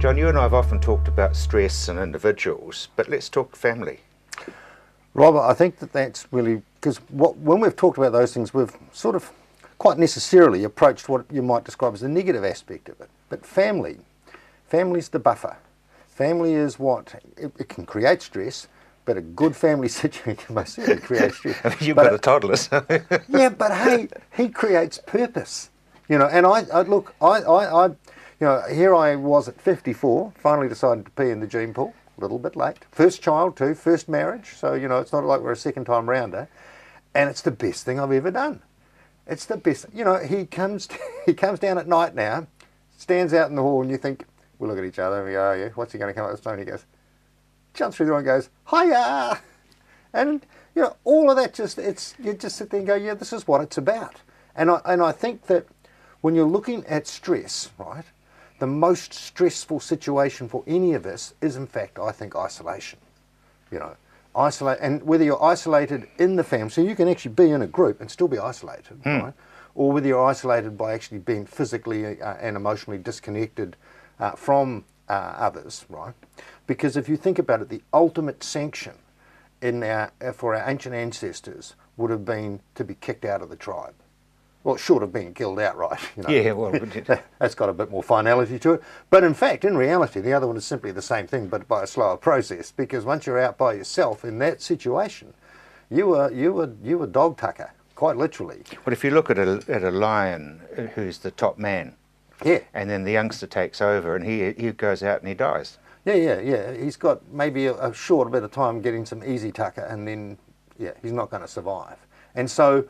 John, you and I have often talked about stress and individuals, but let's talk family. Robert, I think that's really, because when we've talked about those things, we've sort of quite necessarily approached what you might describe as the negative aspect of it. But family's the buffer. Family is what, it can create stress, but a good family situation can most certainly create stress. You've got a toddler, so... Yeah, but hey, he creates purpose. You know, and you know, here I was at 54, finally decided to pee in the gene pool, a little bit late. First child too, first marriage, so, you know, it's not like we're a second time rounder. And it's the best thing I've ever done. It's the best. You know, he comes down at night now, stands out in the hall, and you think, we look at each other and we go, oh yeah, what's he going to come up with? And he goes, jumps through the door and goes, hiya! And, you know, all of that you just sit there and go, yeah, this is what it's about. And I think that when you're looking at stress, right, the most stressful situation for any of us is, in fact, I think, isolation. You know, and whether you're isolated in the family, so you can actually be in a group and still be isolated, right? Or whether you're isolated by actually being physically and emotionally disconnected from others, right? Because if you think about it, the ultimate sanction for our ancient ancestors would have been to be kicked out of the tribe. Well, short of being killed outright, you know. Yeah, well, that's got a bit more finality to it. But in fact, in reality, the other one is simply the same thing, but by a slower process. Because once you're out by yourself in that situation, you were dog tucker, quite literally. But if you look at a lion who's the top man, yeah, and then the youngster takes over, and he goes out and he dies. Yeah. He's got maybe a short bit of time getting some easy tucker, and then yeah, he's not going to survive. And so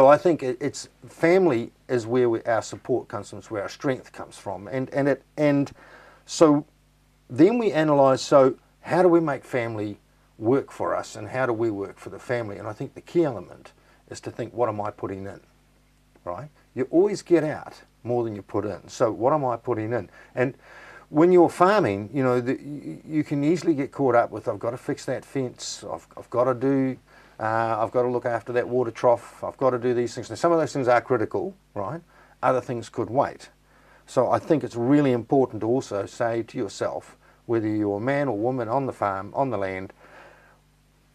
I think it's family is where our support comes from, where our strength comes from, and so then we analyse. So how do we make family work for us, and how do we work for the family? And I think the key element is to think, what am I putting in? Right? You always get out more than you put in. So what am I putting in? And when you're farming, you know, you can easily get caught up with, I've got to fix that fence. I've got to look after that water trough. I've got to do these things. Now, some of those things are critical, right? Other things could wait. So I think it's really important to also say to yourself, whether you're a man or woman on the farm, on the land,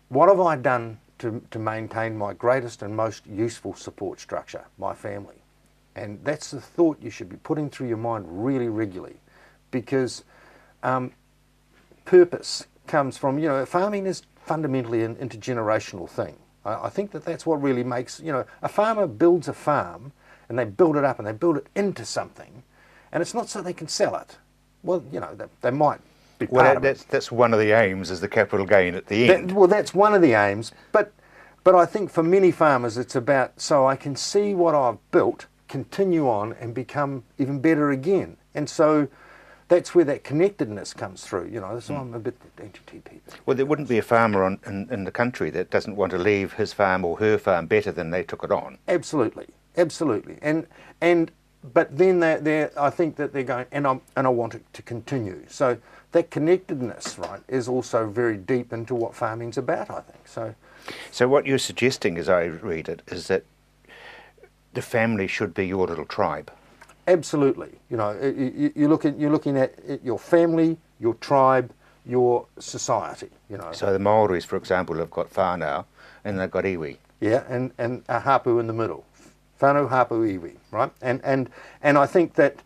what have I done to maintain my greatest and most useful support structure, my family? And that's the thought you should be putting through your mind really regularly, because purpose comes from, you know, farming is fundamentally an intergenerational thing. I think that's what really makes, you know, a farmer builds a farm and they build it up and they build it into something, and it's not so they can sell it. Well, you know, they might be part of it. That's one of the aims, is the capital gain at the end. Well, that's one of the aims, but I think for many farmers it's about, so I can see what I've built continue on and become even better again. And so that's where that connectedness comes through. You know, that's why I'm a bit entity people. Well, there wouldn't be a farmer in the country that doesn't want to leave his farm or her farm better than they took it on. Absolutely. But then I think that they're going, and I want it to continue. So that connectedness, right, is also very deep into what farming's about, I think. So what you're suggesting, as I read it, is that the family should be your little tribe. Absolutely. You know, you're looking at your family, your tribe, your society. You know. So the Maoris, for example, have got whānau and they've got iwi. Yeah, and a hapu in the middle. Whānau, hapu, iwi, right? And I think that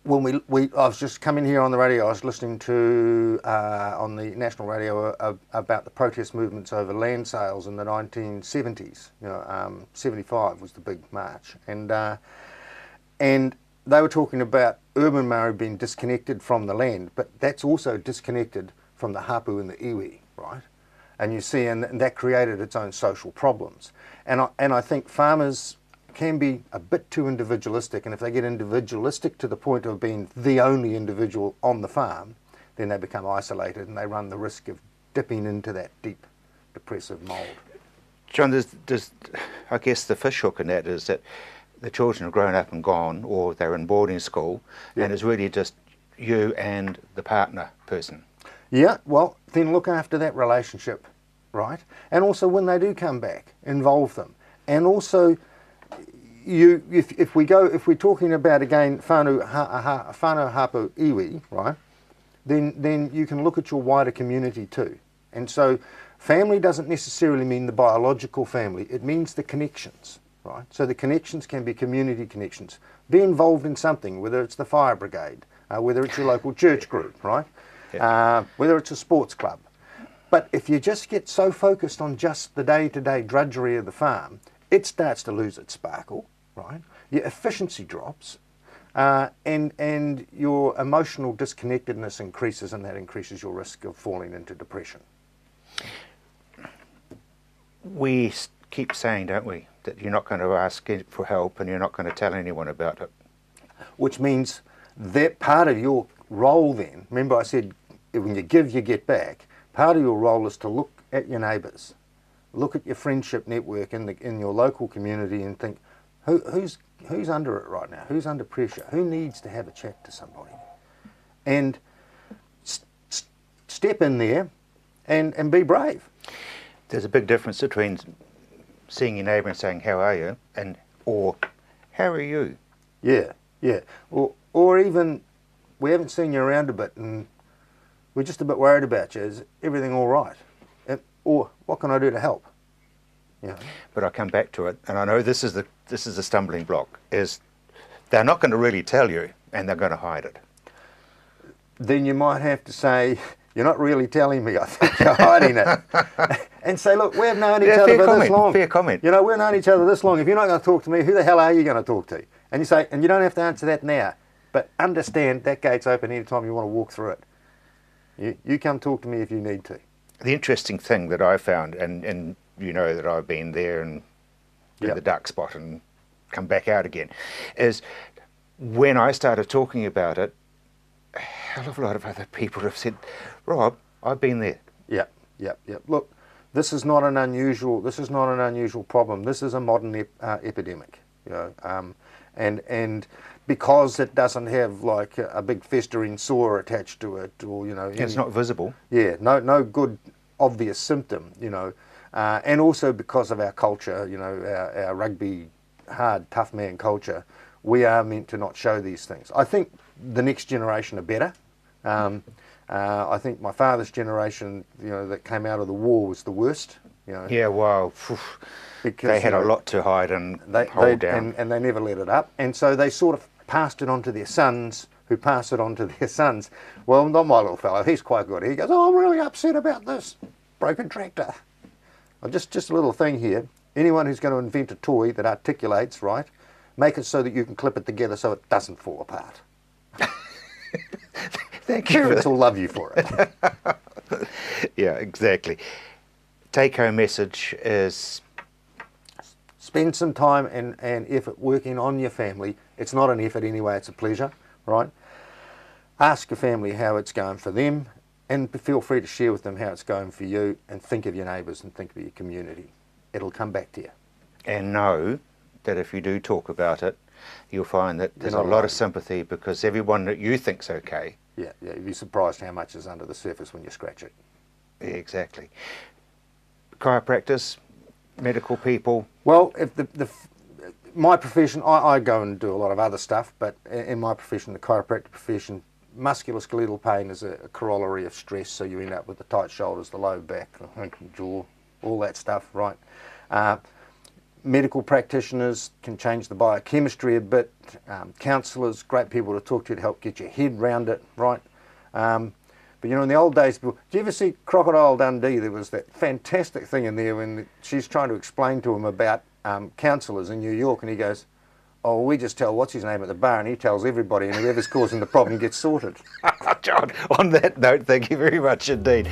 when I was just coming here on the radio, I was listening to on the national radio about the protest movements over land sales in the 1970s. You know, 75 was the big march, and they were talking about urban Maori being disconnected from the land, but that's also disconnected from the hapu and the iwi, right? And you see, and that created its own social problems. And I think farmers can be a bit too individualistic, and if they get individualistic to the point of being the only individual on the farm, then they become isolated and they run the risk of dipping into that deep depressive mould. John, there's I guess the fish hook in that is that the children have grown up and gone, or they're in boarding school, and it's really just you and the partner person. Yeah, well, then look after that relationship, right? And also when they do come back, involve them. And also, if we're talking about again whānau hapu iwi, right? Then you can look at your wider community too. And so family doesn't necessarily mean the biological family, it means the connections, right? So the connections can be community connections. Be involved in something, whether it's the fire brigade, whether it's your local church group, right? Yeah. Whether it's a sports club. But if you just get so focused on just the day-to-day drudgery of the farm, it starts to lose its sparkle, right? Your efficiency drops, and your emotional disconnectedness increases, and that increases your risk of falling into depression. We keep saying, don't we, that you're not going to ask for help and you're not going to tell anyone about it. Which means that part of your role then, remember I said when you give, you get back, part of your role is to look at your neighbours, look at your friendship network in your local community and think, who's under it right now? Who's under pressure? Who needs to have a chat to somebody? And step in there and be brave. There's a big difference between seeing your neighbour and saying, how are you? Or, how are you? Yeah, yeah. Or even, we haven't seen you around a bit and we're just a bit worried about you. Is everything all right? Or, what can I do to help? You know? But I come back to it, and I know this is the stumbling block, is they're not going to really tell you, and they're going to hide it. Then you might have to say, you're not really telling me, I think you're hiding it. And say, look, we've known each other for this long. Fair comment. You know, we've known each other this long. If you're not going to talk to me, who the hell are you going to talk to? And you say, and you don't have to answer that now, but understand that gate's open anytime you want to walk through it. You come talk to me if you need to. The interesting thing that I found, and you know that I've been there and in the duck spot and come back out again, is when I started talking about it, a hell of a lot of other people have said, Rob, I've been there. Yeah. Look, this is not an unusual problem. This is a modern epidemic, you know, and because it doesn't have like a big festering sore attached to it, or you know, It's not visible. Yeah, no good obvious symptom, you know, and also because of our culture, you know, our rugby hard tough man culture, we are meant to not show these things. I think the next generation are better. I think my father's generation, you know, that came out of the war was the worst. You know. Yeah, wow. Because they had a lot to hide and hold down. And they never let it up. And so they sort of passed it on to their sons, who pass it on to their sons. Well, not my little fellow, he's quite good. He goes, oh, I'm really upset about this broken tractor. Well, just a little thing here. Anyone who's going to invent a toy that articulates, right, make it so that you can clip it together so it doesn't fall apart. Thank you. Parents will love you for it. Yeah, exactly. Take-home message is... Spend some time and effort working on your family. It's not an effort anyway, it's a pleasure, right? Ask your family how it's going for them, and feel free to share with them how it's going for you, and think of your neighbours and think of your community. It'll come back to you. And know that if you do talk about it, you'll find that there's a lot of sympathy, because everyone that you think's okay. Yeah, you'd be surprised how much is under the surface when you scratch it. Yeah, exactly. Chiropractors, medical people. Well, if my profession, I go and do a lot of other stuff, but in my profession, the chiropractic profession, musculoskeletal pain is a corollary of stress, so you end up with the tight shoulders, the low back, the jaw, all that stuff, right? Medical practitioners can change the biochemistry a bit. Counsellors, great people to talk to help get your head round it, right? But you know, in the old days, do you ever see Crocodile Dundee? There was that fantastic thing in there when she's trying to explain to him about counsellors in New York, and he goes, oh, we just tell what's his name at the bar, and he tells everybody, and whoever's causing the problem gets sorted. John, on that note, thank you very much indeed.